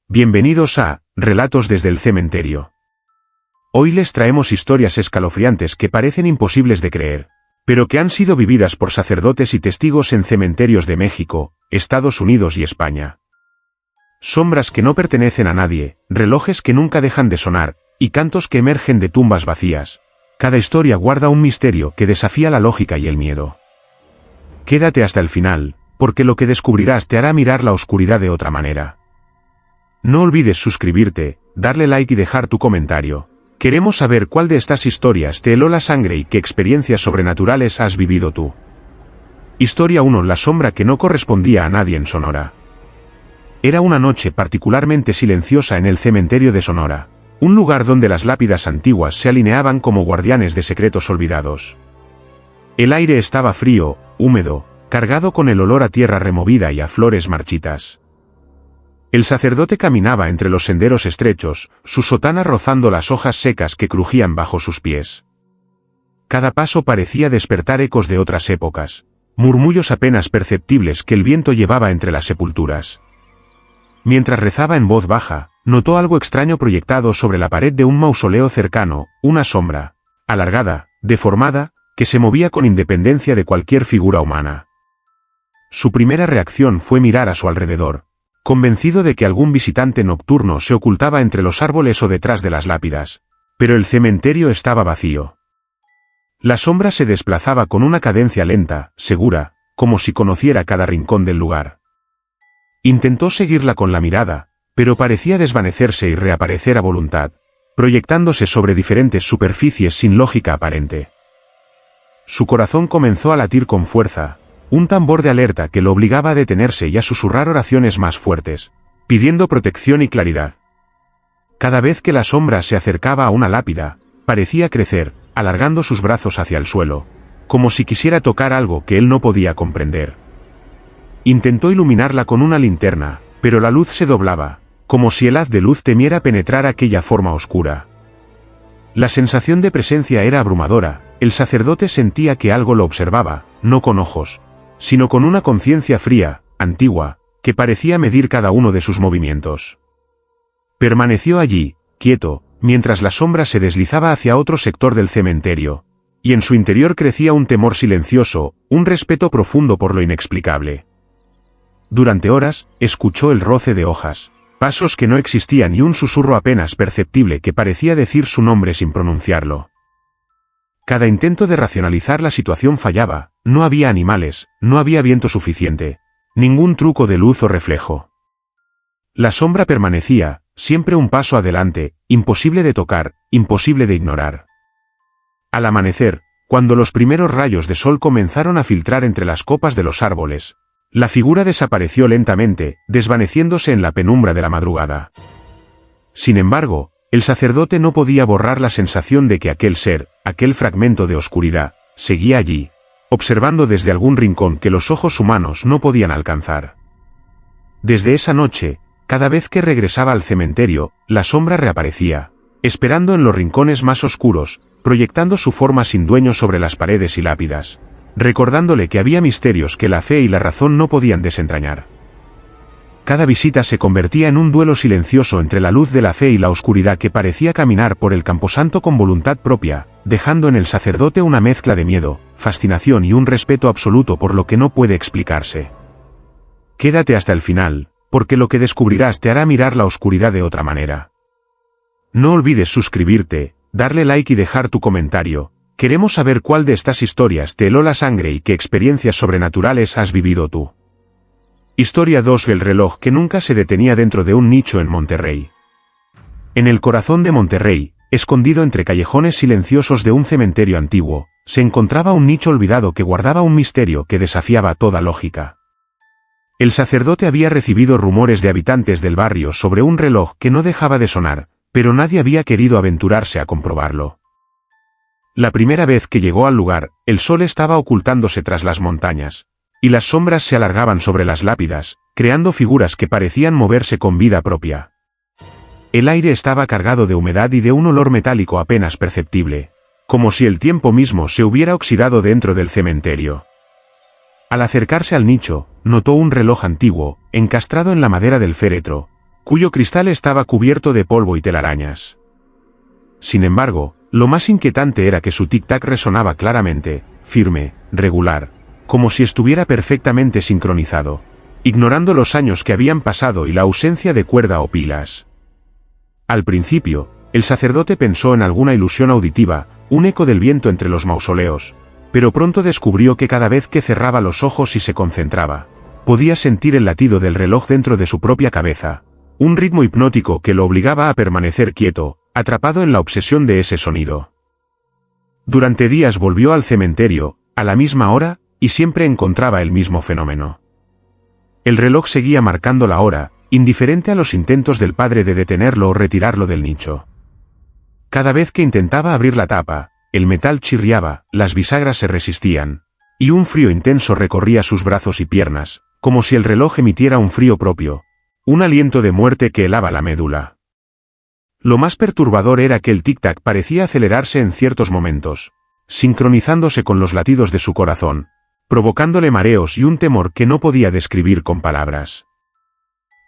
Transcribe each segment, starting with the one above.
Bienvenidos a Relatos desde el Cementerio. Hoy les traemos historias escalofriantes que parecen imposibles de creer, pero que han sido vividas por sacerdotes y testigos en cementerios de México, Estados Unidos y España. Sombras que no pertenecen a nadie, relojes que nunca dejan de sonar, y cantos que emergen de tumbas vacías. Cada historia guarda un misterio que desafía la lógica y el miedo. Quédate hasta el final, porque lo que descubrirás te hará mirar la oscuridad de otra manera. No olvides suscribirte, darle like y dejar tu comentario. Queremos saber cuál de estas historias te heló la sangre y qué experiencias sobrenaturales has vivido tú. Historia 1. La sombra que no correspondía a nadie en Sonora. Era una noche particularmente silenciosa en el cementerio de Sonora, un lugar donde las lápidas antiguas se alineaban como guardianes de secretos olvidados. El aire estaba frío, húmedo, cargado con el olor a tierra removida y a flores marchitas. El sacerdote caminaba entre los senderos estrechos, su sotana rozando las hojas secas que crujían bajo sus pies. Cada paso parecía despertar ecos de otras épocas, murmullos apenas perceptibles que el viento llevaba entre las sepulturas. Mientras rezaba en voz baja, notó algo extraño proyectado sobre la pared de un mausoleo cercano, una sombra, alargada, deformada, que se movía con independencia de cualquier figura humana. Su primera reacción fue mirar a su alrededor, convencido de que algún visitante nocturno se ocultaba entre los árboles o detrás de las lápidas, pero el cementerio estaba vacío. La sombra se desplazaba con una cadencia lenta, segura, como si conociera cada rincón del lugar. Intentó seguirla con la mirada, pero parecía desvanecerse y reaparecer a voluntad, proyectándose sobre diferentes superficies sin lógica aparente. Su corazón comenzó a latir con fuerza, un tambor de alerta que lo obligaba a detenerse y a susurrar oraciones más fuertes, pidiendo protección y claridad. Cada vez que la sombra se acercaba a una lápida, parecía crecer, alargando sus brazos hacia el suelo, como si quisiera tocar algo que él no podía comprender. Intentó iluminarla con una linterna, pero la luz se doblaba, como si el haz de luz temiera penetrar aquella forma oscura. La sensación de presencia era abrumadora, el sacerdote sentía que algo lo observaba, no con ojos, sino con una conciencia fría, antigua, que parecía medir cada uno de sus movimientos. Permaneció allí, quieto, mientras la sombra se deslizaba hacia otro sector del cementerio, y en su interior crecía un temor silencioso, un respeto profundo por lo inexplicable. Durante horas, escuchó el roce de hojas, pasos que no existían y un susurro apenas perceptible que parecía decir su nombre sin pronunciarlo. Cada intento de racionalizar la situación fallaba, no había animales, no había viento suficiente, ningún truco de luz o reflejo. La sombra permanecía, siempre un paso adelante, imposible de tocar, imposible de ignorar. Al amanecer, cuando los primeros rayos de sol comenzaron a filtrar entre las copas de los árboles, la figura desapareció lentamente, desvaneciéndose en la penumbra de la madrugada. Sin embargo, el sacerdote no podía borrar la sensación de que aquel ser, aquel fragmento de oscuridad, seguía allí, observando desde algún rincón que los ojos humanos no podían alcanzar. Desde esa noche, cada vez que regresaba al cementerio, la sombra reaparecía, esperando en los rincones más oscuros, proyectando su forma sin dueño sobre las paredes y lápidas, recordándole que había misterios que la fe y la razón no podían desentrañar. Cada visita se convertía en un duelo silencioso entre la luz de la fe y la oscuridad que parecía caminar por el camposanto con voluntad propia, dejando en el sacerdote una mezcla de miedo, fascinación y un respeto absoluto por lo que no puede explicarse. Quédate hasta el final, porque lo que descubrirás te hará mirar la oscuridad de otra manera. No olvides suscribirte, darle like y dejar tu comentario. Queremos saber cuál de estas historias te heló la sangre y qué experiencias sobrenaturales has vivido tú. Historia 2. El reloj que nunca se detenía dentro de un nicho en Monterrey. En el corazón de Monterrey, escondido entre callejones silenciosos de un cementerio antiguo, se encontraba un nicho olvidado que guardaba un misterio que desafiaba toda lógica. El sacerdote había recibido rumores de habitantes del barrio sobre un reloj que no dejaba de sonar, pero nadie había querido aventurarse a comprobarlo. La primera vez que llegó al lugar, el sol estaba ocultándose tras las montañas, y las sombras se alargaban sobre las lápidas, creando figuras que parecían moverse con vida propia. El aire estaba cargado de humedad y de un olor metálico apenas perceptible, como si el tiempo mismo se hubiera oxidado dentro del cementerio. Al acercarse al nicho, notó un reloj antiguo, encastrado en la madera del féretro, cuyo cristal estaba cubierto de polvo y telarañas. Sin embargo, lo más inquietante era que su tic-tac resonaba claramente, firme, regular, como si estuviera perfectamente sincronizado, ignorando los años que habían pasado y la ausencia de cuerda o pilas. Al principio, el sacerdote pensó en alguna ilusión auditiva, un eco del viento entre los mausoleos, pero pronto descubrió que cada vez que cerraba los ojos y se concentraba, podía sentir el latido del reloj dentro de su propia cabeza, un ritmo hipnótico que lo obligaba a permanecer quieto, atrapado en la obsesión de ese sonido. Durante días volvió al cementerio, a la misma hora, y siempre encontraba el mismo fenómeno. El reloj seguía marcando la hora, indiferente a los intentos del padre de detenerlo o retirarlo del nicho. Cada vez que intentaba abrir la tapa, el metal chirriaba, las bisagras se resistían, y un frío intenso recorría sus brazos y piernas, como si el reloj emitiera un frío propio, un aliento de muerte que helaba la médula. Lo más perturbador era que el tic-tac parecía acelerarse en ciertos momentos, sincronizándose con los latidos de su corazón, provocándole mareos y un temor que no podía describir con palabras.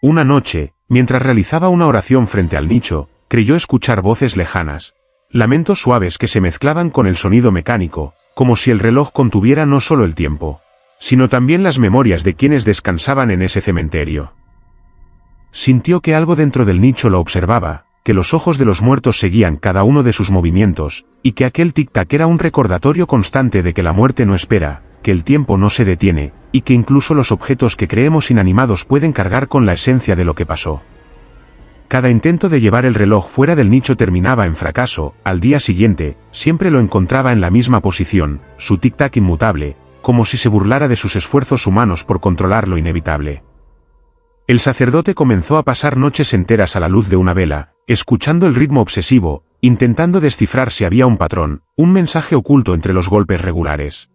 Una noche, mientras realizaba una oración frente al nicho, creyó escuchar voces lejanas, lamentos suaves que se mezclaban con el sonido mecánico, como si el reloj contuviera no solo el tiempo, sino también las memorias de quienes descansaban en ese cementerio. Sintió que algo dentro del nicho lo observaba, que los ojos de los muertos seguían cada uno de sus movimientos, y que aquel tic-tac era un recordatorio constante de que la muerte no espera, que el tiempo no se detiene, y que incluso los objetos que creemos inanimados pueden cargar con la esencia de lo que pasó. Cada intento de llevar el reloj fuera del nicho terminaba en fracaso. Al día siguiente, siempre lo encontraba en la misma posición, su tic-tac inmutable, como si se burlara de sus esfuerzos humanos por controlar lo inevitable. El sacerdote comenzó a pasar noches enteras a la luz de una vela, escuchando el ritmo obsesivo, intentando descifrar si había un patrón, un mensaje oculto entre los golpes regulares.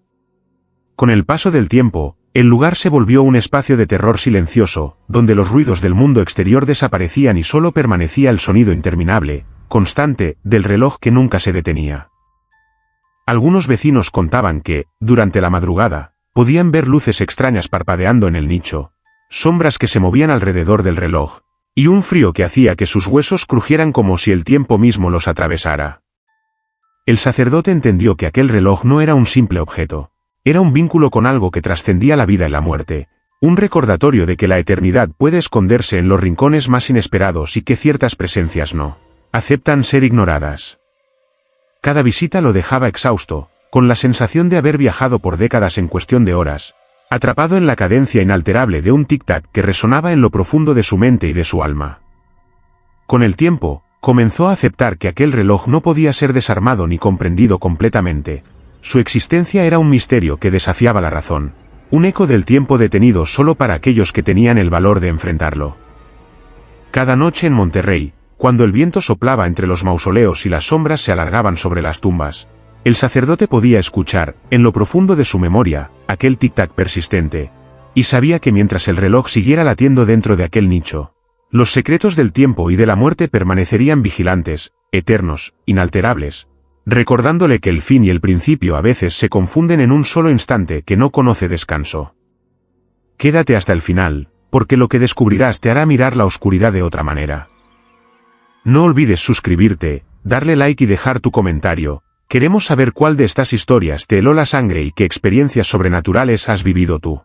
Con el paso del tiempo, el lugar se volvió un espacio de terror silencioso, donde los ruidos del mundo exterior desaparecían y solo permanecía el sonido interminable, constante, del reloj que nunca se detenía. Algunos vecinos contaban que, durante la madrugada, podían ver luces extrañas parpadeando en el nicho, sombras que se movían alrededor del reloj, y un frío que hacía que sus huesos crujieran como si el tiempo mismo los atravesara. El sacerdote entendió que aquel reloj no era un simple objeto. Era un vínculo con algo que trascendía la vida y la muerte, un recordatorio de que la eternidad puede esconderse en los rincones más inesperados y que ciertas presencias no aceptan ser ignoradas. Cada visita lo dejaba exhausto, con la sensación de haber viajado por décadas en cuestión de horas, atrapado en la cadencia inalterable de un tic-tac que resonaba en lo profundo de su mente y de su alma. Con el tiempo, comenzó a aceptar que aquel reloj no podía ser desarmado ni comprendido completamente. Su existencia era un misterio que desafiaba la razón, un eco del tiempo detenido solo para aquellos que tenían el valor de enfrentarlo. Cada noche en Monterrey, cuando el viento soplaba entre los mausoleos y las sombras se alargaban sobre las tumbas, el sacerdote podía escuchar, en lo profundo de su memoria, aquel tic-tac persistente, y sabía que mientras el reloj siguiera latiendo dentro de aquel nicho, los secretos del tiempo y de la muerte permanecerían vigilantes, eternos, inalterables, recordándole que el fin y el principio a veces se confunden en un solo instante que no conoce descanso. Quédate hasta el final, porque lo que descubrirás te hará mirar la oscuridad de otra manera. No olvides suscribirte, darle like y dejar tu comentario. Queremos saber cuál de estas historias te heló la sangre y qué experiencias sobrenaturales has vivido tú.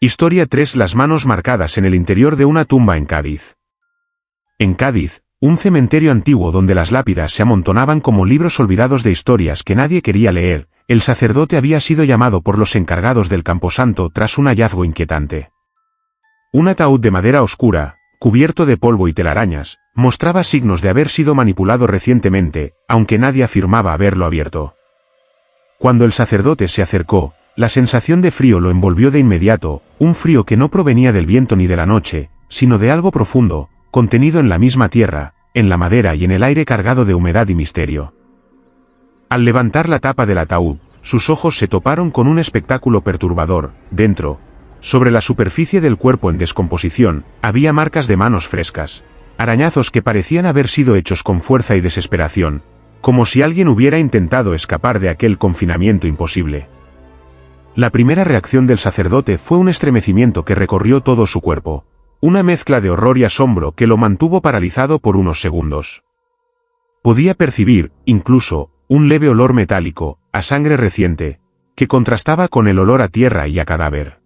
Historia 3: Las manos marcadas en el interior de una tumba en Cádiz. En Cádiz, un cementerio antiguo donde las lápidas se amontonaban como libros olvidados de historias que nadie quería leer, el sacerdote había sido llamado por los encargados del camposanto tras un hallazgo inquietante. Un ataúd de madera oscura, cubierto de polvo y telarañas, mostraba signos de haber sido manipulado recientemente, aunque nadie afirmaba haberlo abierto. Cuando el sacerdote se acercó, la sensación de frío lo envolvió de inmediato, un frío que no provenía del viento ni de la noche, sino de algo profundo, contenido en la misma tierra, en la madera y en el aire cargado de humedad y misterio. Al levantar la tapa del ataúd, sus ojos se toparon con un espectáculo perturbador. Dentro, sobre la superficie del cuerpo en descomposición, había marcas de manos frescas, arañazos que parecían haber sido hechos con fuerza y desesperación, como si alguien hubiera intentado escapar de aquel confinamiento imposible. La primera reacción del sacerdote fue un estremecimiento que recorrió todo su cuerpo. una mezcla de horror y asombro que lo mantuvo paralizado por unos segundos. Podía percibir, incluso, un leve olor metálico, a sangre reciente, que contrastaba con el olor a tierra y a cadáver.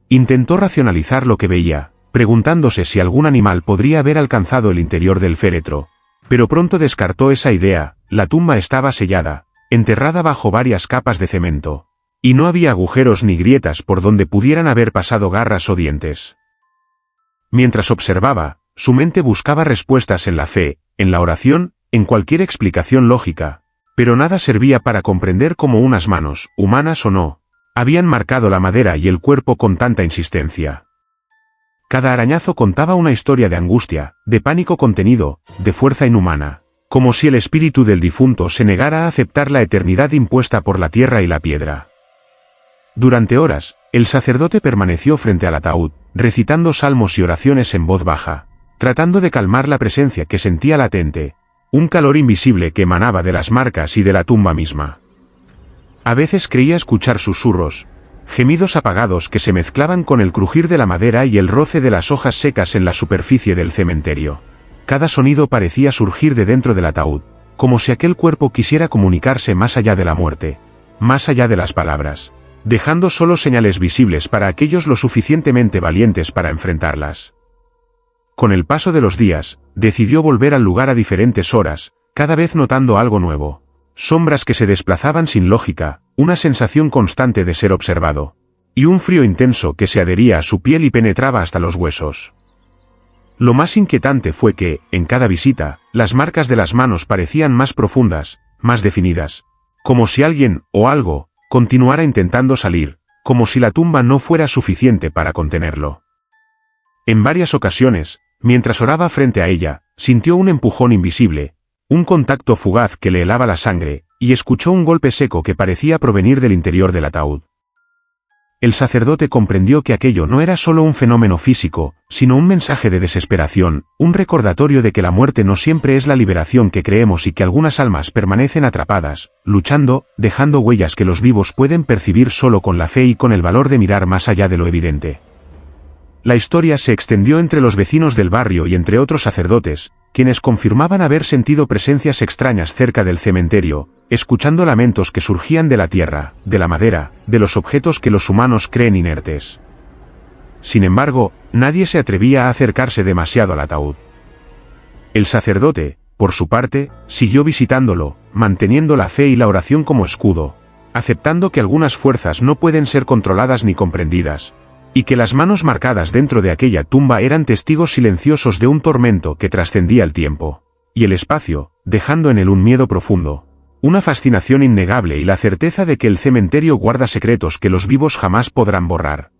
Intentó racionalizar lo que veía, preguntándose si algún animal podría haber alcanzado el interior del féretro, pero pronto descartó esa idea. La tumba estaba sellada, enterrada bajo varias capas de cemento, y no había agujeros ni grietas por donde pudieran haber pasado garras o dientes. Mientras observaba, su mente buscaba respuestas en la fe, en la oración, en cualquier explicación lógica, pero nada servía para comprender cómo unas manos, humanas o no, habían marcado la madera y el cuerpo con tanta insistencia. Cada arañazo contaba una historia de angustia, de pánico contenido, de fuerza inhumana, como si el espíritu del difunto se negara a aceptar la eternidad impuesta por la tierra y la piedra. Durante horas, el sacerdote permaneció frente al ataúd, recitando salmos y oraciones en voz baja, tratando de calmar la presencia que sentía latente, un calor invisible que emanaba de las marcas y de la tumba misma. A veces creía escuchar susurros, gemidos apagados que se mezclaban con el crujir de la madera y el roce de las hojas secas en la superficie del cementerio. Cada sonido parecía surgir de dentro del ataúd, como si aquel cuerpo quisiera comunicarse más allá de la muerte, más allá de las palabras, dejando solo señales visibles para aquellos lo suficientemente valientes para enfrentarlas. Con el paso de los días, decidió volver al lugar a diferentes horas, cada vez notando algo nuevo. Sombras que se desplazaban sin lógica, una sensación constante de ser observado, y un frío intenso que se adhería a su piel y penetraba hasta los huesos. Lo más inquietante fue que, en cada visita, las marcas de las manos parecían más profundas, más definidas, como si alguien, o algo, continuara intentando salir, como si la tumba no fuera suficiente para contenerlo. En varias ocasiones, mientras oraba frente a ella, sintió un empujón invisible, un contacto fugaz que le helaba la sangre, y escuchó un golpe seco que parecía provenir del interior del ataúd. El sacerdote comprendió que aquello no era solo un fenómeno físico, sino un mensaje de desesperación, un recordatorio de que la muerte no siempre es la liberación que creemos y que algunas almas permanecen atrapadas, luchando, dejando huellas que los vivos pueden percibir solo con la fe y con el valor de mirar más allá de lo evidente. La historia se extendió entre los vecinos del barrio y entre otros sacerdotes, quienes confirmaban haber sentido presencias extrañas cerca del cementerio, escuchando lamentos que surgían de la tierra, de la madera, de los objetos que los humanos creen inertes. Sin embargo, nadie se atrevía a acercarse demasiado al ataúd. El sacerdote, por su parte, siguió visitándolo, manteniendo la fe y la oración como escudo, aceptando que algunas fuerzas no pueden ser controladas ni comprendidas, y que las manos marcadas dentro de aquella tumba eran testigos silenciosos de un tormento que trascendía el tiempo y el espacio, dejando en él un miedo profundo, una fascinación innegable y la certeza de que el cementerio guarda secretos que los vivos jamás podrán borrar.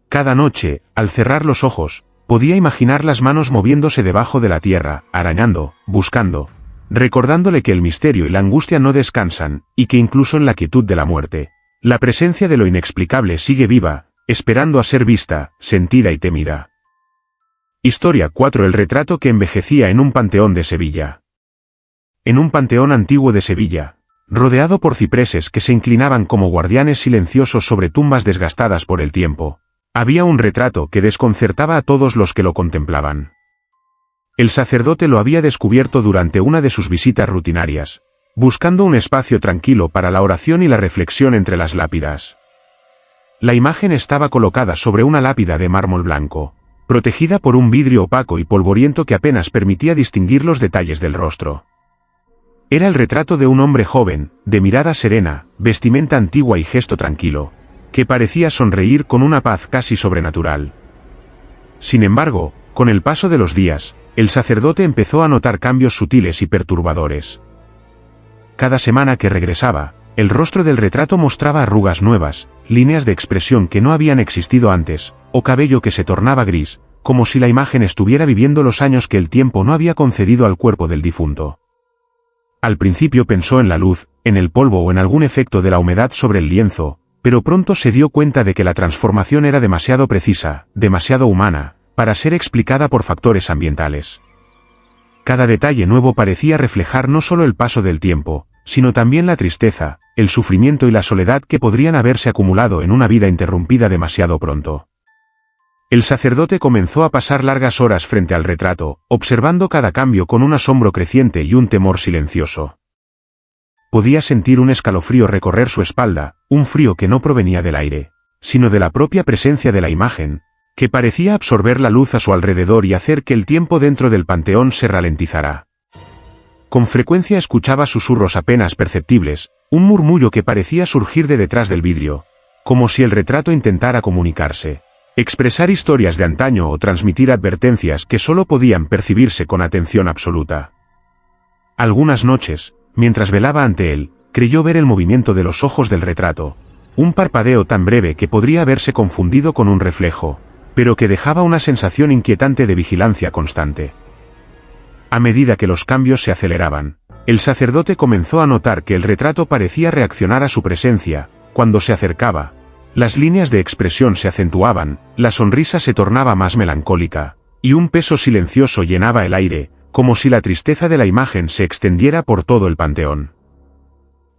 Cada noche, al cerrar los ojos, podía imaginar las manos moviéndose debajo de la tierra, arañando, buscando, recordándole que el misterio y la angustia no descansan, y que incluso en la quietud de la muerte, la presencia de lo inexplicable sigue viva, esperando a ser vista, sentida y temida. Historia 4. El retrato que envejecía en un panteón de Sevilla. En un panteón antiguo de Sevilla, rodeado por cipreses que se inclinaban como guardianes silenciosos sobre tumbas desgastadas por el tiempo, había un retrato que desconcertaba a todos los que lo contemplaban. El sacerdote lo había descubierto durante una de sus visitas rutinarias, buscando un espacio tranquilo para la oración y la reflexión entre las lápidas. La imagen estaba colocada sobre una lápida de mármol blanco, protegida por un vidrio opaco y polvoriento que apenas permitía distinguir los detalles del rostro. Era el retrato de un hombre joven, de mirada serena, vestimenta antigua y gesto tranquilo, que parecía sonreír con una paz casi sobrenatural. Sin embargo, con el paso de los días, el sacerdote empezó a notar cambios sutiles y perturbadores. Cada semana que regresaba, el rostro del retrato mostraba arrugas nuevas, líneas de expresión que no habían existido antes, o cabello que se tornaba gris, como si la imagen estuviera viviendo los años que el tiempo no había concedido al cuerpo del difunto. Al principio pensó en la luz, en el polvo o en algún efecto de la humedad sobre el lienzo, pero pronto se dio cuenta de que la transformación era demasiado precisa, demasiado humana, para ser explicada por factores ambientales. Cada detalle nuevo parecía reflejar no solo el paso del tiempo, sino también la tristeza, el sufrimiento y la soledad que podrían haberse acumulado en una vida interrumpida demasiado pronto. El sacerdote comenzó a pasar largas horas frente al retrato, observando cada cambio con un asombro creciente y un temor silencioso. Podía sentir un escalofrío recorrer su espalda, un frío que no provenía del aire, sino de la propia presencia de la imagen, que parecía absorber la luz a su alrededor y hacer que el tiempo dentro del panteón se ralentizara. Con frecuencia escuchaba susurros apenas perceptibles, un murmullo que parecía surgir de detrás del vidrio, como si el retrato intentara comunicarse, expresar historias de antaño o transmitir advertencias que solo podían percibirse con atención absoluta. Algunas noches, mientras velaba ante él, creyó ver el movimiento de los ojos del retrato, un parpadeo tan breve que podría haberse confundido con un reflejo, pero que dejaba una sensación inquietante de vigilancia constante. A medida que los cambios se aceleraban, el sacerdote comenzó a notar que el retrato parecía reaccionar a su presencia. Cuando se acercaba, las líneas de expresión se acentuaban, la sonrisa se tornaba más melancólica, y un peso silencioso llenaba el aire, como si la tristeza de la imagen se extendiera por todo el panteón.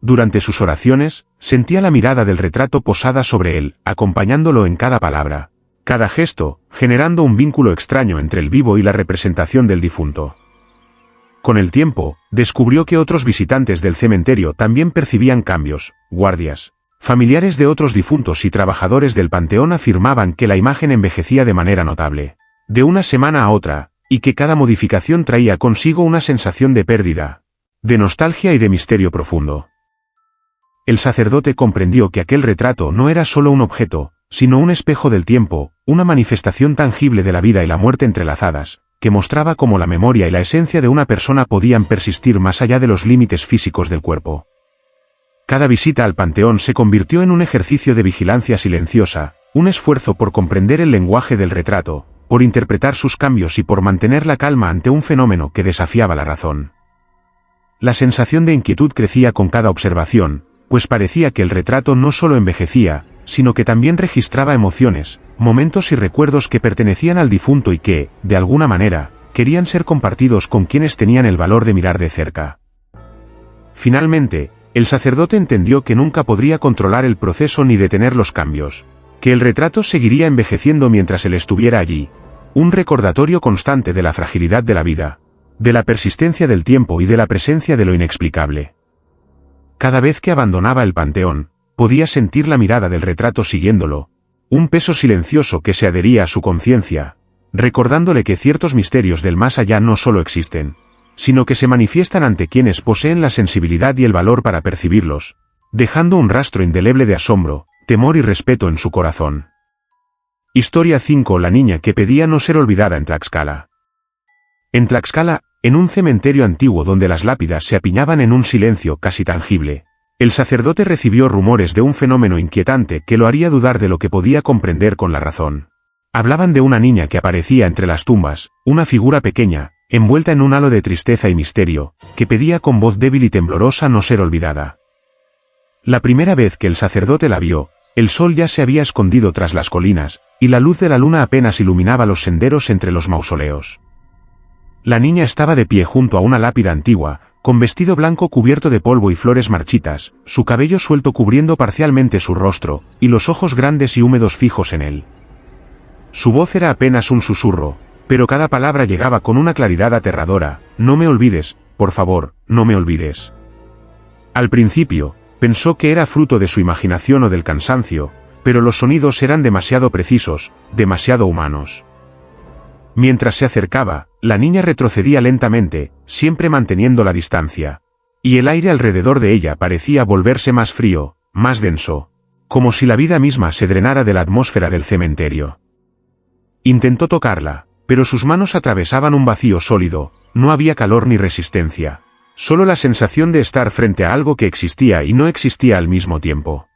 Durante sus oraciones, sentía la mirada del retrato posada sobre él, acompañándolo en cada palabra, cada gesto, generando un vínculo extraño entre el vivo y la representación del difunto. Con el tiempo, descubrió que otros visitantes del cementerio también percibían cambios. Guardias, familiares de otros difuntos y trabajadores del panteón afirmaban que la imagen envejecía de manera notable, de una semana a otra, y que cada modificación traía consigo una sensación de pérdida, de nostalgia y de misterio profundo. El sacerdote comprendió que aquel retrato no era solo un objeto, sino un espejo del tiempo, una manifestación tangible de la vida y la muerte entrelazadas, que mostraba cómo la memoria y la esencia de una persona podían persistir más allá de los límites físicos del cuerpo. Cada visita al panteón se convirtió en un ejercicio de vigilancia silenciosa, un esfuerzo por comprender el lenguaje del retrato, por interpretar sus cambios y por mantener la calma ante un fenómeno que desafiaba la razón. La sensación de inquietud crecía con cada observación, pues parecía que el retrato no solo envejecía, sino que también registraba emociones, momentos y recuerdos que pertenecían al difunto y que, de alguna manera, querían ser compartidos con quienes tenían el valor de mirar de cerca. Finalmente, el sacerdote entendió que nunca podría controlar el proceso ni detener los cambios, que el retrato seguiría envejeciendo mientras él estuviera allí, un recordatorio constante de la fragilidad de la vida, de la persistencia del tiempo y de la presencia de lo inexplicable. Cada vez que abandonaba el panteón, podía sentir la mirada del retrato siguiéndolo, un peso silencioso que se adhería a su conciencia, recordándole que ciertos misterios del más allá no solo existen, sino que se manifiestan ante quienes poseen la sensibilidad y el valor para percibirlos, dejando un rastro indeleble de asombro, temor y respeto en su corazón. Historia 5. La niña que pedía no ser olvidada en Tlaxcala. En Tlaxcala, en un cementerio antiguo donde las lápidas se apiñaban en un silencio casi tangible, el sacerdote recibió rumores de un fenómeno inquietante que lo haría dudar de lo que podía comprender con la razón. Hablaban de una niña que aparecía entre las tumbas, una figura pequeña, envuelta en un halo de tristeza y misterio, que pedía con voz débil y temblorosa no ser olvidada. La primera vez que el sacerdote la vio, el sol ya se había escondido tras las colinas, y la luz de la luna apenas iluminaba los senderos entre los mausoleos. La niña estaba de pie junto a una lápida antigua, con vestido blanco cubierto de polvo y flores marchitas, su cabello suelto cubriendo parcialmente su rostro, y los ojos grandes y húmedos fijos en él. Su voz era apenas un susurro, pero cada palabra llegaba con una claridad aterradora: no me olvides, por favor, no me olvides. Al principio, pensó que era fruto de su imaginación o del cansancio, pero los sonidos eran demasiado precisos, demasiado humanos. Mientras se acercaba, la niña retrocedía lentamente, siempre manteniendo la distancia, y el aire alrededor de ella parecía volverse más frío, más denso, como si la vida misma se drenara de la atmósfera del cementerio. Intentó tocarla, pero sus manos atravesaban un vacío sólido, no había calor ni resistencia, solo la sensación de estar frente a algo que existía y no existía al mismo tiempo.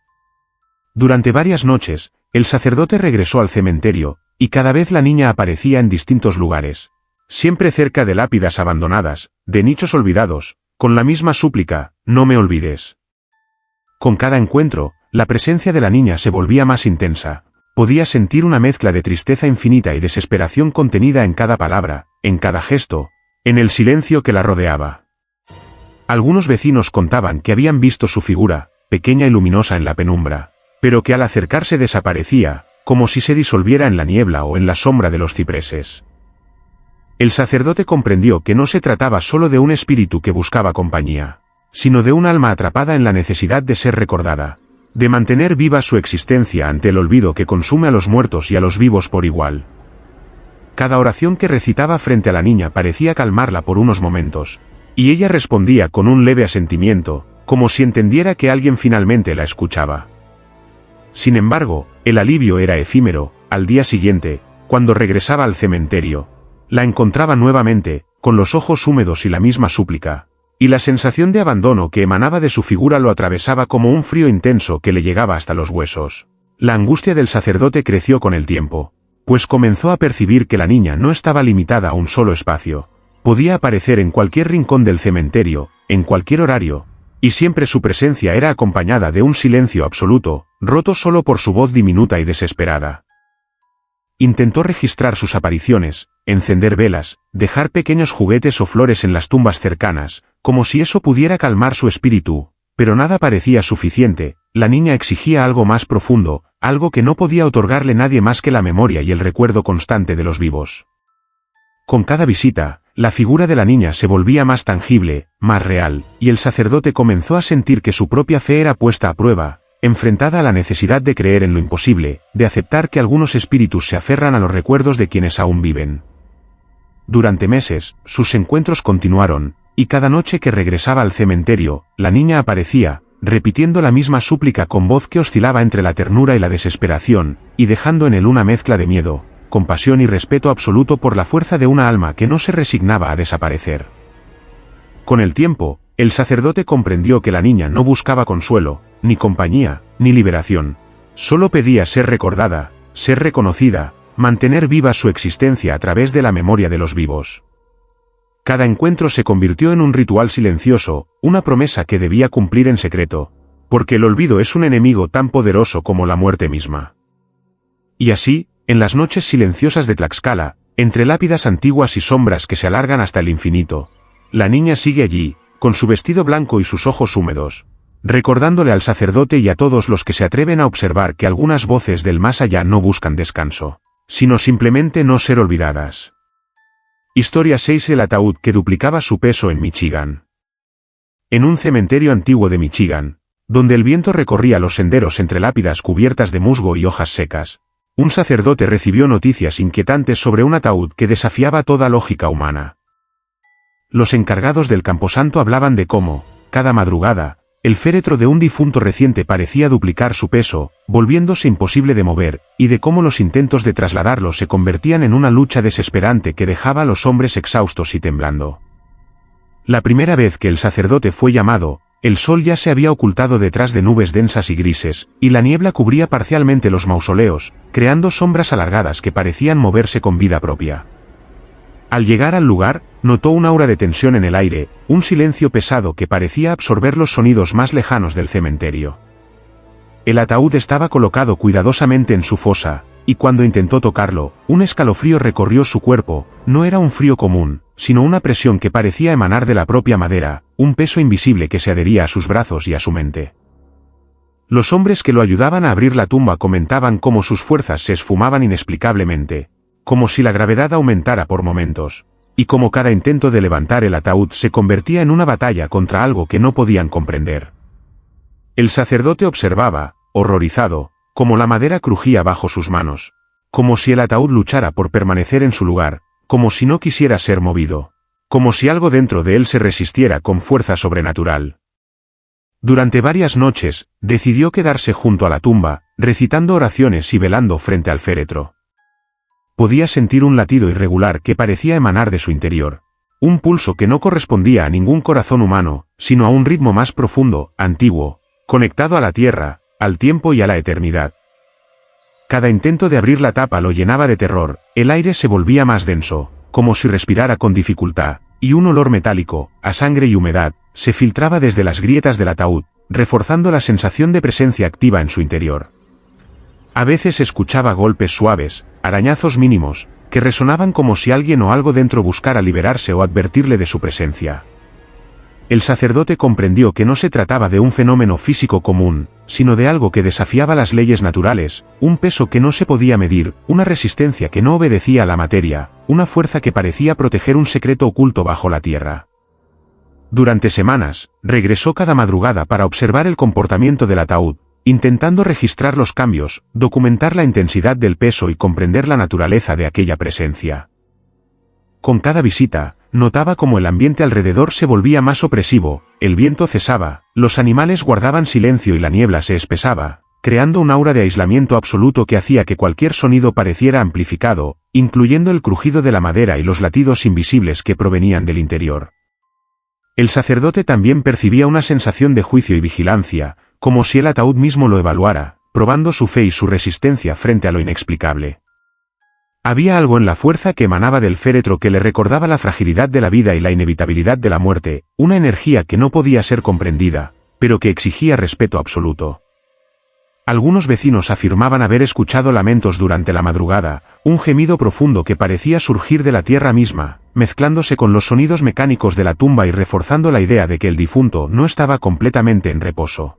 Durante varias noches, el sacerdote regresó al cementerio, y cada vez la niña aparecía en distintos lugares, siempre cerca de lápidas abandonadas, de nichos olvidados, con la misma súplica: no me olvides. Con cada encuentro, la presencia de la niña se volvía más intensa, podía sentir una mezcla de tristeza infinita y desesperación contenida en cada palabra, en cada gesto, en el silencio que la rodeaba. Algunos vecinos contaban que habían visto su figura, pequeña y luminosa en la penumbra, pero que al acercarse desaparecía, como si se disolviera en la niebla o en la sombra de los cipreses. El sacerdote comprendió que no se trataba solo de un espíritu que buscaba compañía, sino de un alma atrapada en la necesidad de ser recordada, de mantener viva su existencia ante el olvido que consume a los muertos y a los vivos por igual. Cada oración que recitaba frente a la niña parecía calmarla por unos momentos, y ella respondía con un leve asentimiento, como si entendiera que alguien finalmente la escuchaba. Sin embargo, el alivio era efímero. Al día siguiente, cuando regresaba al cementerio, la encontraba nuevamente, con los ojos húmedos y la misma súplica, y la sensación de abandono que emanaba de su figura lo atravesaba como un frío intenso que le llegaba hasta los huesos. La angustia del sacerdote creció con el tiempo, pues comenzó a percibir que la niña no estaba limitada a un solo espacio. Podía aparecer en cualquier rincón del cementerio, en cualquier horario, y siempre su presencia era acompañada de un silencio absoluto, roto solo por su voz diminuta y desesperada. Intentó registrar sus apariciones, encender velas, dejar pequeños juguetes o flores en las tumbas cercanas, como si eso pudiera calmar su espíritu, pero nada parecía suficiente. La niña exigía algo más profundo, algo que no podía otorgarle nadie más que la memoria y el recuerdo constante de los vivos. Con cada visita, la figura de la niña se volvía más tangible, más real, y el sacerdote comenzó a sentir que su propia fe era puesta a prueba, enfrentada a la necesidad de creer en lo imposible, de aceptar que algunos espíritus se aferran a los recuerdos de quienes aún viven. Durante meses, sus encuentros continuaron, y cada noche que regresaba al cementerio, la niña aparecía, repitiendo la misma súplica con voz que oscilaba entre la ternura y la desesperación, y dejando en él una mezcla de miedo, compasión y respeto absoluto por la fuerza de una alma que no se resignaba a desaparecer. Con el tiempo, el sacerdote comprendió que la niña no buscaba consuelo, ni compañía, ni liberación. Solo pedía ser recordada, ser reconocida, mantener viva su existencia a través de la memoria de los vivos. Cada encuentro se convirtió en un ritual silencioso, una promesa que debía cumplir en secreto, porque el olvido es un enemigo tan poderoso como la muerte misma. Y así, en las noches silenciosas de Tlaxcala, entre lápidas antiguas y sombras que se alargan hasta el infinito, la niña sigue allí, con su vestido blanco y sus ojos húmedos, recordándole al sacerdote y a todos los que se atreven a observar que algunas voces del más allá no buscan descanso, sino simplemente no ser olvidadas. Historia 6: El ataúd que duplicaba su peso en Michigan. En un cementerio antiguo de Michigan, donde el viento recorría los senderos entre lápidas cubiertas de musgo y hojas secas, un sacerdote recibió noticias inquietantes sobre un ataúd que desafiaba toda lógica humana. Los encargados del camposanto hablaban de cómo, cada madrugada, el féretro de un difunto reciente parecía duplicar su peso, volviéndose imposible de mover, y de cómo los intentos de trasladarlo se convertían en una lucha desesperante que dejaba a los hombres exhaustos y temblando. La primera vez que el sacerdote fue llamado, el sol ya se había ocultado detrás de nubes densas y grises, y la niebla cubría parcialmente los mausoleos, creando sombras alargadas que parecían moverse con vida propia. Al llegar al lugar, notó un aura de tensión en el aire, un silencio pesado que parecía absorber los sonidos más lejanos del cementerio. El ataúd estaba colocado cuidadosamente en su fosa, y cuando intentó tocarlo, un escalofrío recorrió su cuerpo. No era un frío común, sino una presión que parecía emanar de la propia madera, un peso invisible que se adhería a sus brazos y a su mente. Los hombres que lo ayudaban a abrir la tumba comentaban cómo sus fuerzas se esfumaban inexplicablemente, como si la gravedad aumentara por momentos, y como cada intento de levantar el ataúd se convertía en una batalla contra algo que no podían comprender. El sacerdote observaba, horrorizado, cómo la madera crujía bajo sus manos, como si el ataúd luchara por permanecer en su lugar, como si no quisiera ser movido, como si algo dentro de él se resistiera con fuerza sobrenatural. Durante varias noches, decidió quedarse junto a la tumba, recitando oraciones y velando frente al féretro. Podía sentir un latido irregular que parecía emanar de su interior, un pulso que no correspondía a ningún corazón humano, sino a un ritmo más profundo, antiguo, conectado a la tierra, al tiempo y a la eternidad. Cada intento de abrir la tapa lo llenaba de terror, el aire se volvía más denso, como si respirara con dificultad, y un olor metálico, a sangre y humedad, se filtraba desde las grietas del ataúd, reforzando la sensación de presencia activa en su interior. A veces escuchaba golpes suaves, arañazos mínimos, que resonaban como si alguien o algo dentro buscara liberarse o advertirle de su presencia. El sacerdote comprendió que no se trataba de un fenómeno físico común, sino de algo que desafiaba las leyes naturales, un peso que no se podía medir, una resistencia que no obedecía a la materia, una fuerza que parecía proteger un secreto oculto bajo la tierra. Durante semanas, regresó cada madrugada para observar el comportamiento del ataúd, intentando registrar los cambios, documentar la intensidad del peso y comprender la naturaleza de aquella presencia. Con cada visita, notaba cómo el ambiente alrededor se volvía más opresivo, el viento cesaba, los animales guardaban silencio y la niebla se espesaba, creando un aura de aislamiento absoluto que hacía que cualquier sonido pareciera amplificado, incluyendo el crujido de la madera y los latidos invisibles que provenían del interior. El sacerdote también percibía una sensación de juicio y vigilancia, como si el ataúd mismo lo evaluara, probando su fe y su resistencia frente a lo inexplicable. Había algo en la fuerza que emanaba del féretro que le recordaba la fragilidad de la vida y la inevitabilidad de la muerte, una energía que no podía ser comprendida, pero que exigía respeto absoluto. Algunos vecinos afirmaban haber escuchado lamentos durante la madrugada, un gemido profundo que parecía surgir de la tierra misma, mezclándose con los sonidos mecánicos de la tumba y reforzando la idea de que el difunto no estaba completamente en reposo.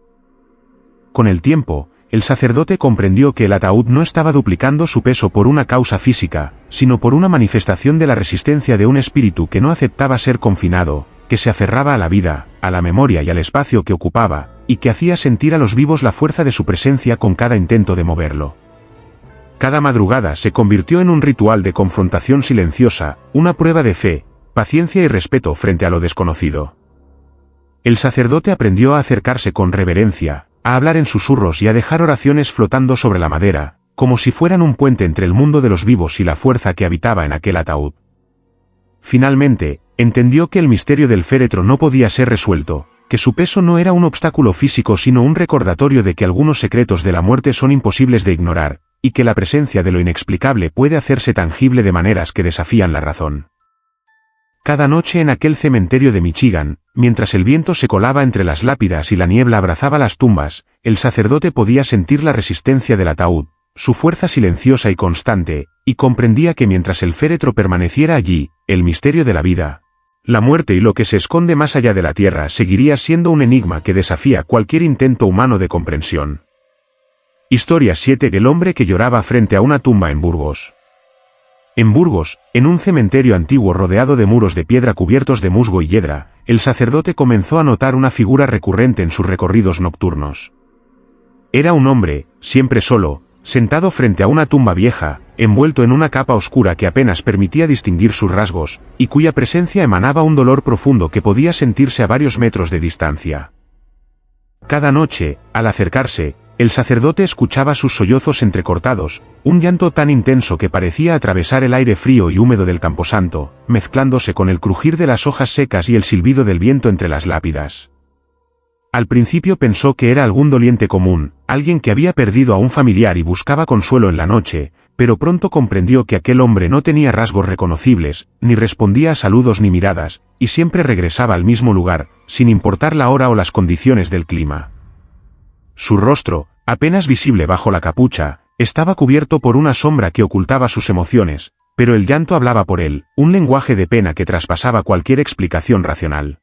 Con el tiempo, el sacerdote comprendió que el ataúd no estaba duplicando su peso por una causa física, sino por una manifestación de la resistencia de un espíritu que no aceptaba ser confinado, que se aferraba a la vida, a la memoria y al espacio que ocupaba, y que hacía sentir a los vivos la fuerza de su presencia con cada intento de moverlo. Cada madrugada se convirtió en un ritual de confrontación silenciosa, una prueba de fe, paciencia y respeto frente a lo desconocido. El sacerdote aprendió a acercarse con reverencia, a hablar en susurros y a dejar oraciones flotando sobre la madera, como si fueran un puente entre el mundo de los vivos y la fuerza que habitaba en aquel ataúd. Finalmente, entendió que el misterio del féretro no podía ser resuelto, que su peso no era un obstáculo físico sino un recordatorio de que algunos secretos de la muerte son imposibles de ignorar, y que la presencia de lo inexplicable puede hacerse tangible de maneras que desafían la razón. Cada noche en aquel cementerio de Michigan, mientras el viento se colaba entre las lápidas y la niebla abrazaba las tumbas, el sacerdote podía sentir la resistencia del ataúd, su fuerza silenciosa y constante, y comprendía que mientras el féretro permaneciera allí, el misterio de la vida, la muerte y lo que se esconde más allá de la tierra seguiría siendo un enigma que desafía cualquier intento humano de comprensión. Historia 7. El hombre que lloraba frente a una tumba en Burgos. En Burgos, en un cementerio antiguo rodeado de muros de piedra cubiertos de musgo y hiedra, el sacerdote comenzó a notar una figura recurrente en sus recorridos nocturnos. Era un hombre, siempre solo, sentado frente a una tumba vieja, envuelto en una capa oscura que apenas permitía distinguir sus rasgos, y cuya presencia emanaba un dolor profundo que podía sentirse a varios metros de distancia. Cada noche, al acercarse, el sacerdote escuchaba sus sollozos entrecortados, un llanto tan intenso que parecía atravesar el aire frío y húmedo del camposanto, mezclándose con el crujir de las hojas secas y el silbido del viento entre las lápidas. Al principio pensó que era algún doliente común, alguien que había perdido a un familiar y buscaba consuelo en la noche, pero pronto comprendió que aquel hombre no tenía rasgos reconocibles, ni respondía a saludos ni miradas, y siempre regresaba al mismo lugar, sin importar la hora o las condiciones del clima. Su rostro, apenas visible bajo la capucha, estaba cubierto por una sombra que ocultaba sus emociones, pero el llanto hablaba por él, un lenguaje de pena que traspasaba cualquier explicación racional.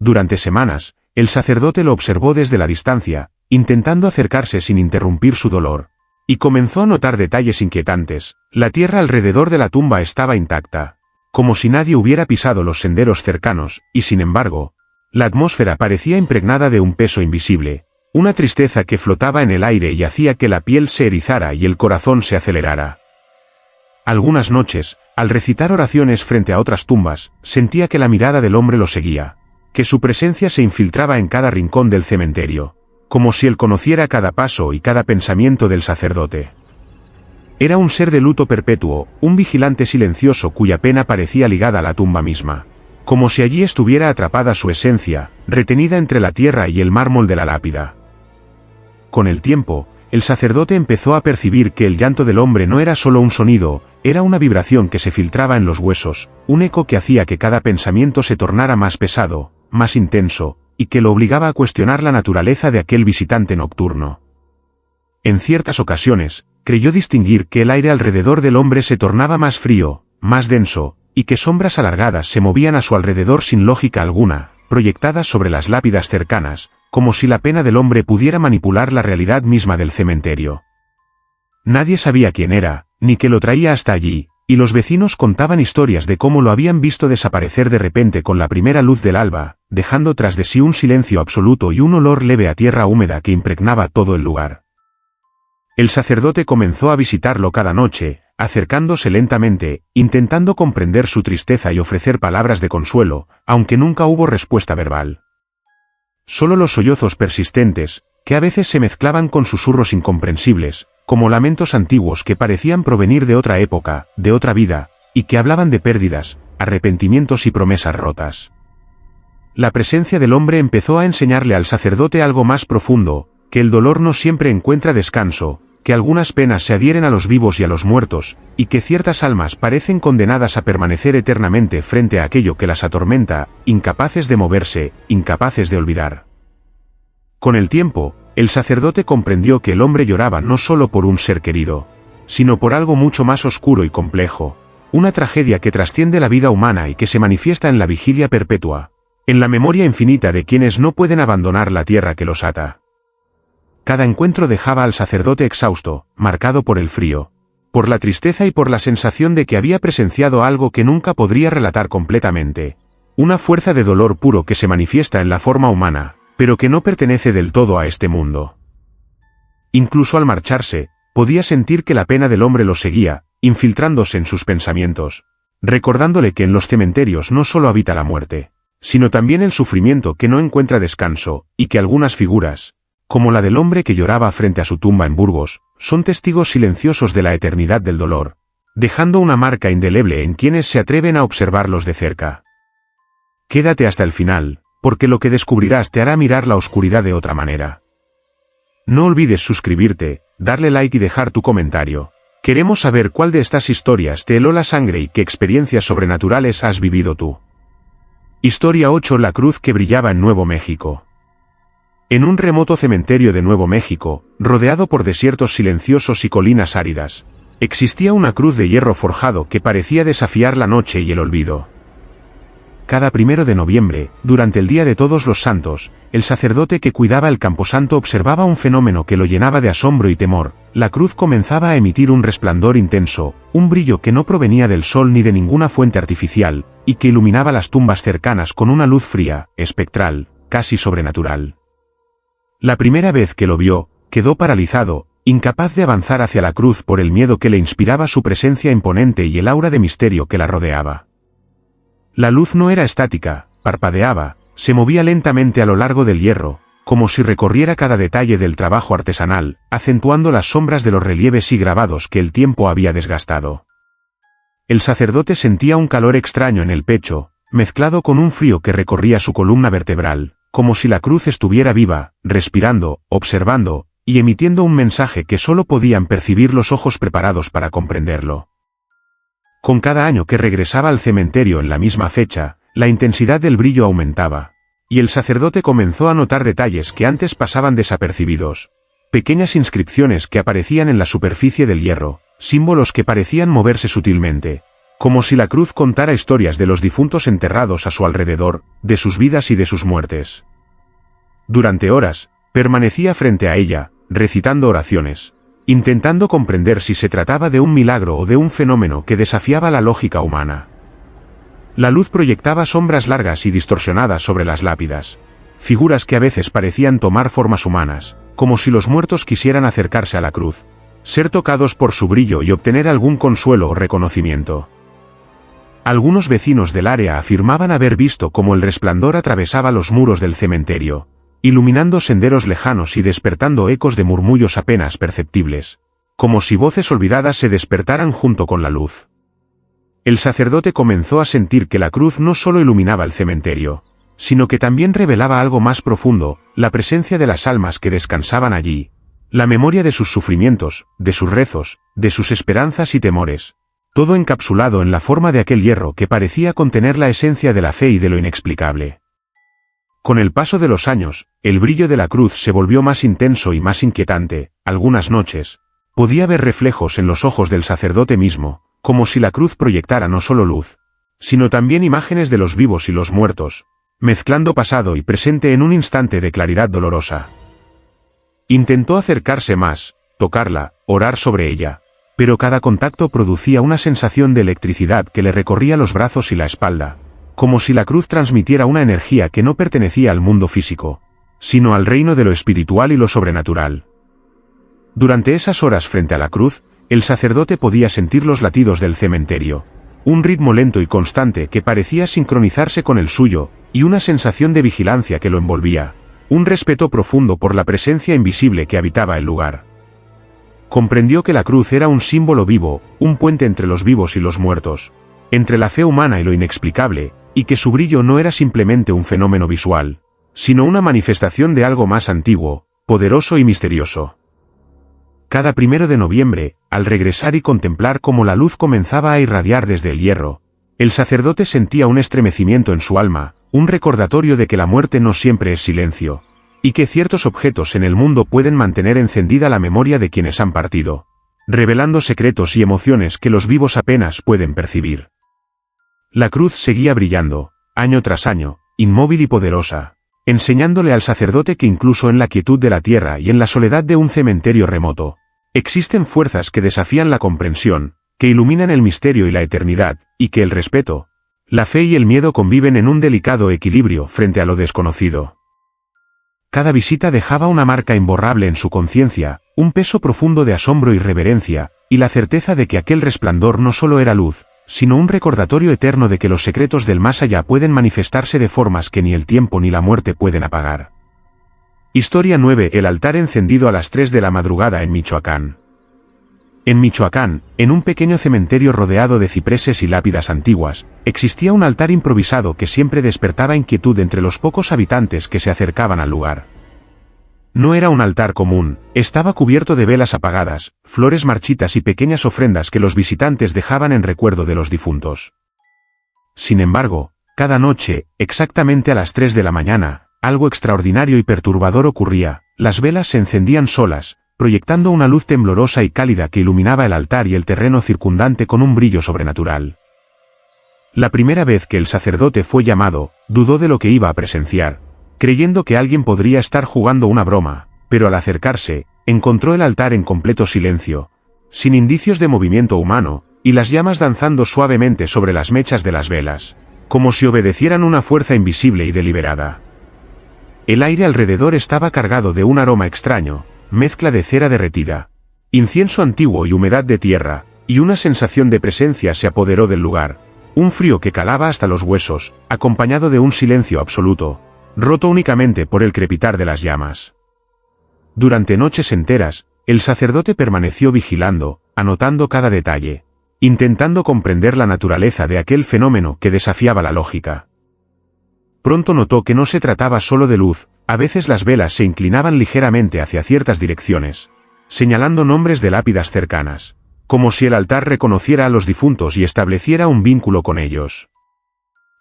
Durante semanas, el sacerdote lo observó desde la distancia, intentando acercarse sin interrumpir su dolor, y comenzó a notar detalles inquietantes. La tierra alrededor de la tumba estaba intacta, como si nadie hubiera pisado los senderos cercanos, y sin embargo, la atmósfera parecía impregnada de un peso invisible, una tristeza que flotaba en el aire y hacía que la piel se erizara y el corazón se acelerara. Algunas noches, al recitar oraciones frente a otras tumbas, sentía que la mirada del hombre lo seguía, que su presencia se infiltraba en cada rincón del cementerio, como si él conociera cada paso y cada pensamiento del sacerdote. Era un ser de luto perpetuo, un vigilante silencioso cuya pena parecía ligada a la tumba misma, como si allí estuviera atrapada su esencia, retenida entre la tierra y el mármol de la lápida. Con el tiempo, el sacerdote empezó a percibir que el llanto del hombre no era solo un sonido, era una vibración que se filtraba en los huesos, un eco que hacía que cada pensamiento se tornara más pesado, más intenso, y que lo obligaba a cuestionar la naturaleza de aquel visitante nocturno. En ciertas ocasiones, creyó distinguir que el aire alrededor del hombre se tornaba más frío, más denso, y que sombras alargadas se movían a su alrededor sin lógica alguna, proyectadas sobre las lápidas cercanas, como si la pena del hombre pudiera manipular la realidad misma del cementerio. Nadie sabía quién era, ni qué lo traía hasta allí, y los vecinos contaban historias de cómo lo habían visto desaparecer de repente con la primera luz del alba, dejando tras de sí un silencio absoluto y un olor leve a tierra húmeda que impregnaba todo el lugar. El sacerdote comenzó a visitarlo cada noche, acercándose lentamente, intentando comprender su tristeza y ofrecer palabras de consuelo, aunque nunca hubo respuesta verbal. Solo los sollozos persistentes, que a veces se mezclaban con susurros incomprensibles, como lamentos antiguos que parecían provenir de otra época, de otra vida, y que hablaban de pérdidas, arrepentimientos y promesas rotas. La presencia del hombre empezó a enseñarle al sacerdote algo más profundo, que el dolor no siempre encuentra descanso, que algunas penas se adhieren a los vivos y a los muertos, y que ciertas almas parecen condenadas a permanecer eternamente frente a aquello que las atormenta, incapaces de moverse, incapaces de olvidar. Con el tiempo, el sacerdote comprendió que el hombre lloraba no solo por un ser querido, sino por algo mucho más oscuro y complejo, una tragedia que trasciende la vida humana y que se manifiesta en la vigilia perpetua, en la memoria infinita de quienes no pueden abandonar la tierra que los ata. Cada encuentro dejaba al sacerdote exhausto, marcado por el frío, por la tristeza y por la sensación de que había presenciado algo que nunca podría relatar completamente, una fuerza de dolor puro que se manifiesta en la forma humana, pero que no pertenece del todo a este mundo. Incluso al marcharse, podía sentir que la pena del hombre lo seguía, infiltrándose en sus pensamientos, recordándole que en los cementerios no solo habita la muerte, sino también el sufrimiento que no encuentra descanso, y que algunas figuras, como la del hombre que lloraba frente a su tumba en Burgos, son testigos silenciosos de la eternidad del dolor, dejando una marca indeleble en quienes se atreven a observarlos de cerca. Quédate hasta el final, porque lo que descubrirás te hará mirar la oscuridad de otra manera. No olvides suscribirte, darle like y dejar tu comentario. Queremos saber cuál de estas historias te heló la sangre y qué experiencias sobrenaturales has vivido tú. Historia 8: La cruz que brillaba en Nuevo México. En un remoto cementerio de Nuevo México, rodeado por desiertos silenciosos y colinas áridas, existía una cruz de hierro forjado que parecía desafiar la noche y el olvido. Cada 1 de noviembre, durante el Día de Todos los Santos, el sacerdote que cuidaba el camposanto observaba un fenómeno que lo llenaba de asombro y temor. La cruz comenzaba a emitir un resplandor intenso, un brillo que no provenía del sol ni de ninguna fuente artificial, y que iluminaba las tumbas cercanas con una luz fría, espectral, casi sobrenatural. La primera vez que lo vio, quedó paralizado, incapaz de avanzar hacia la cruz por el miedo que le inspiraba su presencia imponente y el aura de misterio que la rodeaba. La luz no era estática, parpadeaba, se movía lentamente a lo largo del hierro, como si recorriera cada detalle del trabajo artesanal, acentuando las sombras de los relieves y grabados que el tiempo había desgastado. El sacerdote sentía un calor extraño en el pecho, mezclado con un frío que recorría su columna vertebral, como si la cruz estuviera viva, respirando, observando, y emitiendo un mensaje que solo podían percibir los ojos preparados para comprenderlo. Con cada año que regresaba al cementerio en la misma fecha, la intensidad del brillo aumentaba, y el sacerdote comenzó a notar detalles que antes pasaban desapercibidos, pequeñas inscripciones que aparecían en la superficie del hierro, símbolos que parecían moverse sutilmente, como si la cruz contara historias de los difuntos enterrados a su alrededor, de sus vidas y de sus muertes. Durante horas, permanecía frente a ella, recitando oraciones, intentando comprender si se trataba de un milagro o de un fenómeno que desafiaba la lógica humana. La luz proyectaba sombras largas y distorsionadas sobre las lápidas, figuras que a veces parecían tomar formas humanas, como si los muertos quisieran acercarse a la cruz, ser tocados por su brillo y obtener algún consuelo o reconocimiento. Algunos vecinos del área afirmaban haber visto cómo el resplandor atravesaba los muros del cementerio, iluminando senderos lejanos y despertando ecos de murmullos apenas perceptibles, como si voces olvidadas se despertaran junto con la luz. El sacerdote comenzó a sentir que la cruz no solo iluminaba el cementerio, sino que también revelaba algo más profundo, la presencia de las almas que descansaban allí, la memoria de sus sufrimientos, de sus rezos, de sus esperanzas y temores, todo encapsulado en la forma de aquel hierro que parecía contener la esencia de la fe y de lo inexplicable. Con el paso de los años, el brillo de la cruz se volvió más intenso y más inquietante. Algunas noches, podía ver reflejos en los ojos del sacerdote mismo, como si la cruz proyectara no solo luz, sino también imágenes de los vivos y los muertos, mezclando pasado y presente en un instante de claridad dolorosa. Intentó acercarse más, tocarla, orar sobre ella, pero cada contacto producía una sensación de electricidad que le recorría los brazos y la espalda, como si la cruz transmitiera una energía que no pertenecía al mundo físico, sino al reino de lo espiritual y lo sobrenatural. Durante esas horas frente a la cruz, el sacerdote podía sentir los latidos del cementerio, un ritmo lento y constante que parecía sincronizarse con el suyo, y una sensación de vigilancia que lo envolvía, un respeto profundo por la presencia invisible que habitaba el lugar. Comprendió que la cruz era un símbolo vivo, un puente entre los vivos y los muertos, entre la fe humana y lo inexplicable, y que su brillo no era simplemente un fenómeno visual, sino una manifestación de algo más antiguo, poderoso y misterioso. Cada 1 de noviembre, al regresar y contemplar cómo la luz comenzaba a irradiar desde el hierro, el sacerdote sentía un estremecimiento en su alma, un recordatorio de que la muerte no siempre es silencio, y que ciertos objetos en el mundo pueden mantener encendida la memoria de quienes han partido, revelando secretos y emociones que los vivos apenas pueden percibir. La cruz seguía brillando, año tras año, inmóvil y poderosa, enseñándole al sacerdote que incluso en la quietud de la tierra y en la soledad de un cementerio remoto, existen fuerzas que desafían la comprensión, que iluminan el misterio y la eternidad, y que el respeto, la fe y el miedo conviven en un delicado equilibrio frente a lo desconocido. Cada visita dejaba una marca imborrable en su conciencia, un peso profundo de asombro y reverencia, y la certeza de que aquel resplandor no solo era luz, sino un recordatorio eterno de que los secretos del más allá pueden manifestarse de formas que ni el tiempo ni la muerte pueden apagar. Historia 9. El altar encendido a las 3 de la madrugada en Michoacán. En Michoacán, en un pequeño cementerio rodeado de cipreses y lápidas antiguas, existía un altar improvisado que siempre despertaba inquietud entre los pocos habitantes que se acercaban al lugar. No era un altar común, estaba cubierto de velas apagadas, flores marchitas y pequeñas ofrendas que los visitantes dejaban en recuerdo de los difuntos. Sin embargo, cada noche, exactamente a las 3 de la mañana, algo extraordinario y perturbador ocurría, las velas se encendían solas, proyectando una luz temblorosa y cálida que iluminaba el altar y el terreno circundante con un brillo sobrenatural. La primera vez que el sacerdote fue llamado, dudó de lo que iba a presenciar, creyendo que alguien podría estar jugando una broma, pero al acercarse, encontró el altar en completo silencio, sin indicios de movimiento humano, y las llamas danzando suavemente sobre las mechas de las velas, como si obedecieran una fuerza invisible y deliberada. El aire alrededor estaba cargado de un aroma extraño, mezcla de cera derretida, incienso antiguo y humedad de tierra, y una sensación de presencia se apoderó del lugar, un frío que calaba hasta los huesos, acompañado de un silencio absoluto, roto únicamente por el crepitar de las llamas. Durante noches enteras, el sacerdote permaneció vigilando, anotando cada detalle, intentando comprender la naturaleza de aquel fenómeno que desafiaba la lógica. Pronto notó que no se trataba solo de luz, a veces las velas se inclinaban ligeramente hacia ciertas direcciones, señalando nombres de lápidas cercanas, como si el altar reconociera a los difuntos y estableciera un vínculo con ellos.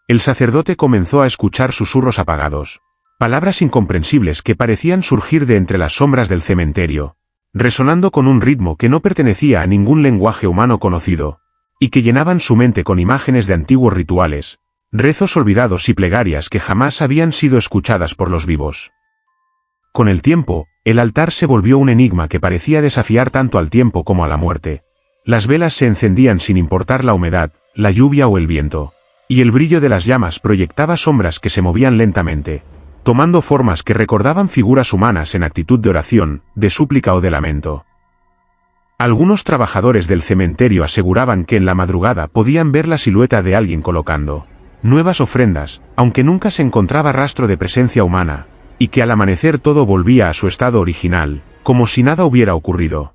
El sacerdote comenzó a escuchar susurros apagados, palabras incomprensibles que parecían surgir de entre las sombras del cementerio, resonando con un ritmo que no pertenecía a ningún lenguaje humano conocido, y que llenaban su mente con imágenes de antiguos rituales, rezos olvidados y plegarias que jamás habían sido escuchadas por los vivos. Con el tiempo, el altar se volvió un enigma que parecía desafiar tanto al tiempo como a la muerte. Las velas se encendían sin importar la humedad, la lluvia o el viento, y el brillo de las llamas proyectaba sombras que se movían lentamente, tomando formas que recordaban figuras humanas en actitud de oración, de súplica o de lamento. Algunos trabajadores del cementerio aseguraban que en la madrugada podían ver la silueta de alguien colocando nuevas ofrendas, aunque nunca se encontraba rastro de presencia humana, y que al amanecer todo volvía a su estado original, como si nada hubiera ocurrido.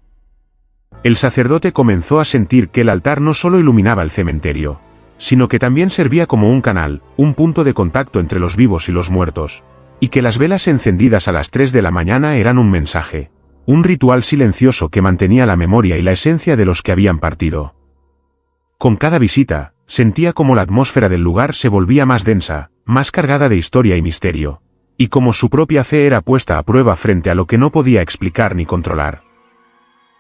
El sacerdote comenzó a sentir que el altar no solo iluminaba el cementerio, sino que también servía como un canal, un punto de contacto entre los vivos y los muertos, y que las velas encendidas a las 3 de la mañana eran un mensaje, un ritual silencioso que mantenía la memoria y la esencia de los que habían partido. Con cada visita, sentía como la atmósfera del lugar se volvía más densa, más cargada de historia y misterio, y como su propia fe era puesta a prueba frente a lo que no podía explicar ni controlar.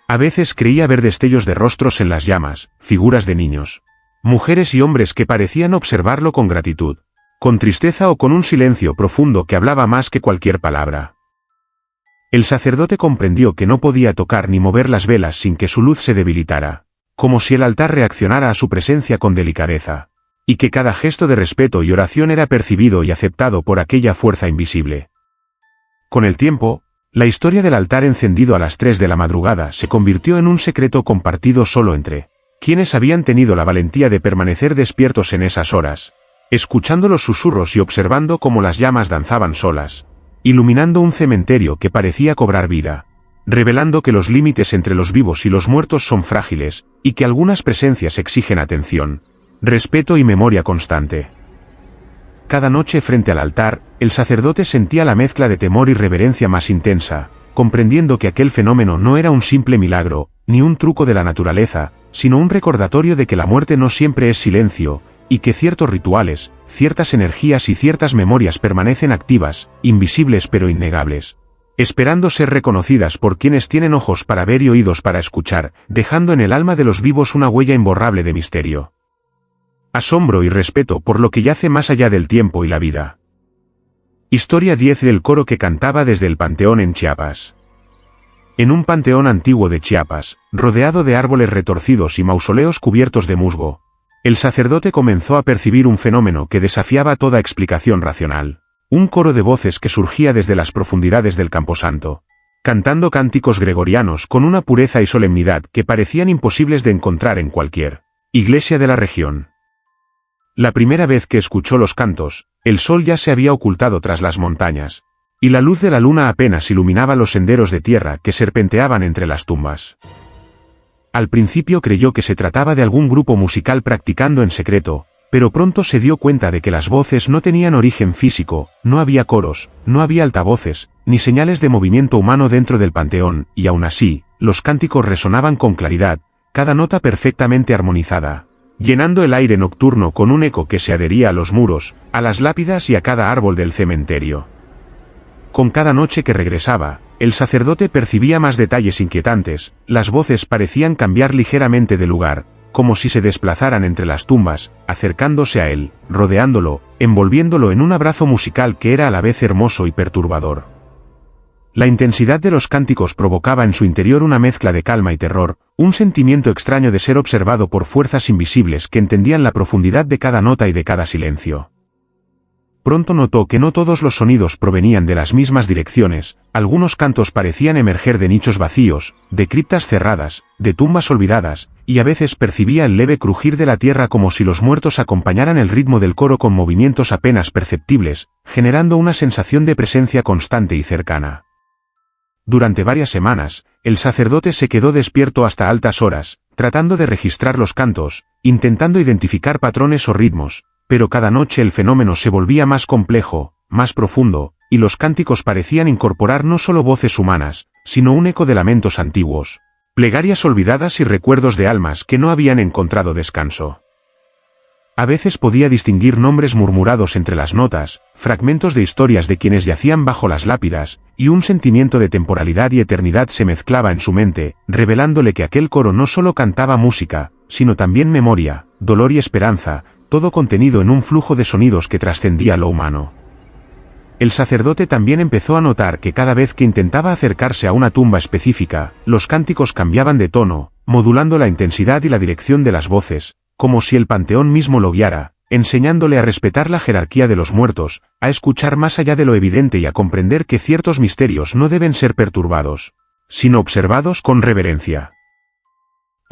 A veces creía ver destellos de rostros en las llamas, figuras de niños, mujeres y hombres que parecían observarlo con gratitud, con tristeza o con un silencio profundo que hablaba más que cualquier palabra. El sacerdote comprendió que no podía tocar ni mover las velas sin que su luz se debilitara, como si el altar reaccionara a su presencia con delicadeza, y que cada gesto de respeto y oración era percibido y aceptado por aquella fuerza invisible. Con el tiempo, la historia del altar encendido a las 3 de la madrugada se convirtió en un secreto compartido solo entre quienes habían tenido la valentía de permanecer despiertos en esas horas, escuchando los susurros y observando cómo las llamas danzaban solas, iluminando un cementerio que parecía cobrar vida, revelando que los límites entre los vivos y los muertos son frágiles, y que algunas presencias exigen atención, respeto y memoria constante. Cada noche frente al altar, el sacerdote sentía la mezcla de temor y reverencia más intensa, comprendiendo que aquel fenómeno no era un simple milagro, ni un truco de la naturaleza, sino un recordatorio de que la muerte no siempre es silencio, y que ciertos rituales, ciertas energías y ciertas memorias permanecen activas, invisibles pero innegables, esperando ser reconocidas por quienes tienen ojos para ver y oídos para escuchar, dejando en el alma de los vivos una huella imborrable de misterio, asombro y respeto por lo que yace más allá del tiempo y la vida. Historia 10 del coro que cantaba desde el panteón en Chiapas. En un panteón antiguo de Chiapas, rodeado de árboles retorcidos y mausoleos cubiertos de musgo, el sacerdote comenzó a percibir un fenómeno que desafiaba toda explicación racional. Un coro de voces que surgía desde las profundidades del camposanto, cantando cánticos gregorianos con una pureza y solemnidad que parecían imposibles de encontrar en cualquier iglesia de la región. La primera vez que escuchó los cantos, el sol ya se había ocultado tras las montañas, y la luz de la luna apenas iluminaba los senderos de tierra que serpenteaban entre las tumbas. Al principio creyó que se trataba de algún grupo musical practicando en secreto, pero pronto se dio cuenta de que las voces no tenían origen físico, no había coros, no había altavoces, ni señales de movimiento humano dentro del panteón, y aún así, los cánticos resonaban con claridad, cada nota perfectamente armonizada, llenando el aire nocturno con un eco que se adhería a los muros, a las lápidas y a cada árbol del cementerio. Con cada noche que regresaba, el sacerdote percibía más detalles inquietantes, las voces parecían cambiar ligeramente de lugar, como si se desplazaran entre las tumbas, acercándose a él, rodeándolo, envolviéndolo en un abrazo musical que era a la vez hermoso y perturbador. La intensidad de los cánticos provocaba en su interior una mezcla de calma y terror, un sentimiento extraño de ser observado por fuerzas invisibles que entendían la profundidad de cada nota y de cada silencio. Pronto notó que no todos los sonidos provenían de las mismas direcciones, algunos cantos parecían emerger de nichos vacíos, de criptas cerradas, de tumbas olvidadas, y a veces percibía el leve crujir de la tierra como si los muertos acompañaran el ritmo del coro con movimientos apenas perceptibles, generando una sensación de presencia constante y cercana. Durante varias semanas, el sacerdote se quedó despierto hasta altas horas, tratando de registrar los cantos, intentando identificar patrones o ritmos, pero cada noche el fenómeno se volvía más complejo, más profundo, y los cánticos parecían incorporar no solo voces humanas, sino un eco de lamentos antiguos, plegarias olvidadas y recuerdos de almas que no habían encontrado descanso. A veces podía distinguir nombres murmurados entre las notas, fragmentos de historias de quienes yacían bajo las lápidas, y un sentimiento de temporalidad y eternidad se mezclaba en su mente, revelándole que aquel coro no solo cantaba música, sino también memoria, dolor y esperanza, todo contenido en un flujo de sonidos que trascendía lo humano. El sacerdote también empezó a notar que cada vez que intentaba acercarse a una tumba específica, los cánticos cambiaban de tono, modulando la intensidad y la dirección de las voces, como si el panteón mismo lo guiara, enseñándole a respetar la jerarquía de los muertos, a escuchar más allá de lo evidente y a comprender que ciertos misterios no deben ser perturbados, sino observados con reverencia.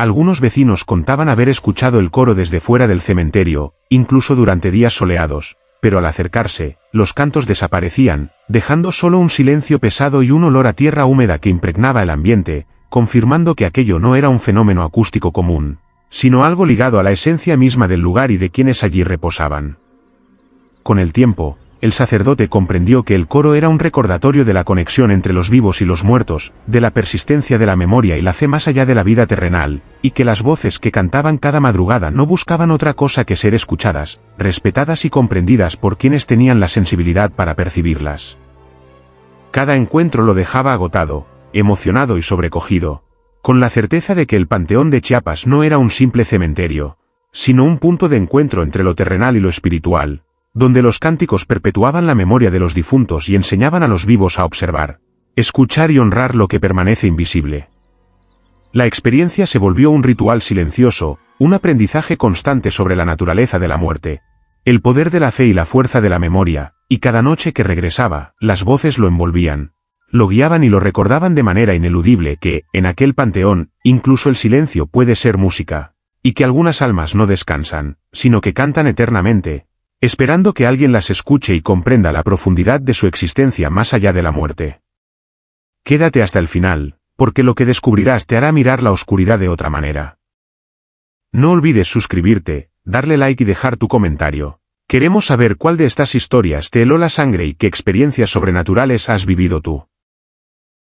Algunos vecinos contaban haber escuchado el coro desde fuera del cementerio, incluso durante días soleados, pero al acercarse, los cantos desaparecían, dejando solo un silencio pesado y un olor a tierra húmeda que impregnaba el ambiente, confirmando que aquello no era un fenómeno acústico común, sino algo ligado a la esencia misma del lugar y de quienes allí reposaban. Con el tiempo, el sacerdote comprendió que el coro era un recordatorio de la conexión entre los vivos y los muertos, de la persistencia de la memoria y la fe más allá de la vida terrenal, y que las voces que cantaban cada madrugada no buscaban otra cosa que ser escuchadas, respetadas y comprendidas por quienes tenían la sensibilidad para percibirlas. Cada encuentro lo dejaba agotado, emocionado y sobrecogido, con la certeza de que el panteón de Chiapas no era un simple cementerio, sino un punto de encuentro entre lo terrenal y lo espiritual, donde los cánticos perpetuaban la memoria de los difuntos y enseñaban a los vivos a observar, escuchar y honrar lo que permanece invisible. La experiencia se volvió un ritual silencioso, un aprendizaje constante sobre la naturaleza de la muerte, el poder de la fe y la fuerza de la memoria, y cada noche que regresaba, las voces lo envolvían, lo guiaban y lo recordaban de manera ineludible que, en aquel panteón, incluso el silencio puede ser música, y que algunas almas no descansan, sino que cantan eternamente, esperando que alguien las escuche y comprenda la profundidad de su existencia más allá de la muerte. Quédate hasta el final, porque lo que descubrirás te hará mirar la oscuridad de otra manera. No olvides suscribirte, darle like y dejar tu comentario. Queremos saber cuál de estas historias te heló la sangre y qué experiencias sobrenaturales has vivido tú.